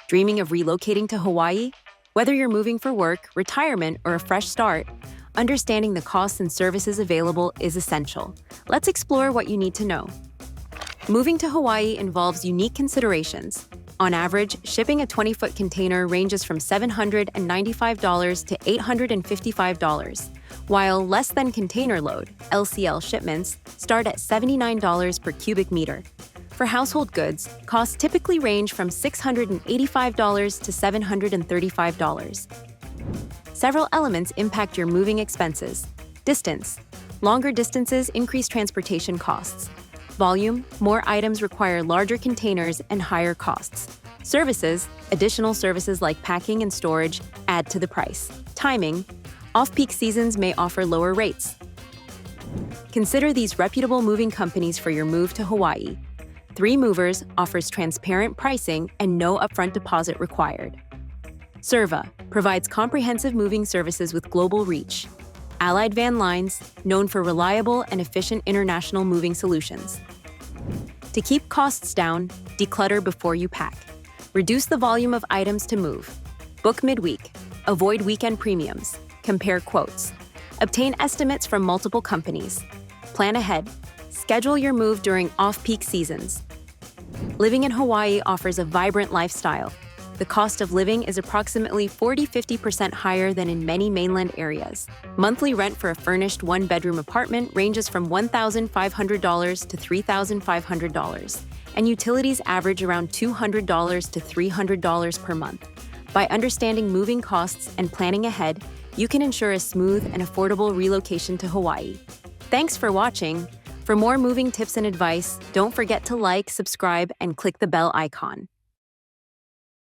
Dreaming of relocating to Hawaii? Whether you're moving for work, retirement, or a fresh start, understanding the costs and services available is essential. Let's explore what you need to know. Moving to Hawaii involves unique considerations. On average, shipping a 20-foot container ranges from $795 to $855, while less than container load (LCL) shipments start at $79 per cubic meter. For household goods, costs typically range from $685 to $735. Several elements impact your moving expenses. Distance. Longer distances increase transportation costs. Volume. More items require larger containers and higher costs. Services. Additional services like packing and storage add to the price. Timing. Off-peak seasons may offer lower rates. Consider these reputable moving companies for your move to Hawaii. 3 Movers offers transparent pricing and no upfront deposit required. Serva provides comprehensive moving services with global reach. Allied Van Lines, known for reliable and efficient international moving solutions. To keep costs down, declutter before you pack. Reduce the volume of items to move. Book midweek. Avoid weekend premiums. Compare quotes. Obtain estimates from multiple companies. Plan ahead. Schedule your move during off-peak seasons. Living in Hawaii offers a vibrant lifestyle. The cost of living is approximately 40–50% higher than in many mainland areas. Monthly rent for a furnished one-bedroom apartment ranges from $1,500 to $3,500, and utilities average around $200 to $300 per month. By understanding moving costs and planning ahead, you can ensure a smooth and affordable relocation to Hawaii. Thanks for watching. For more moving tips and advice, don't forget to like, subscribe, and click the bell icon.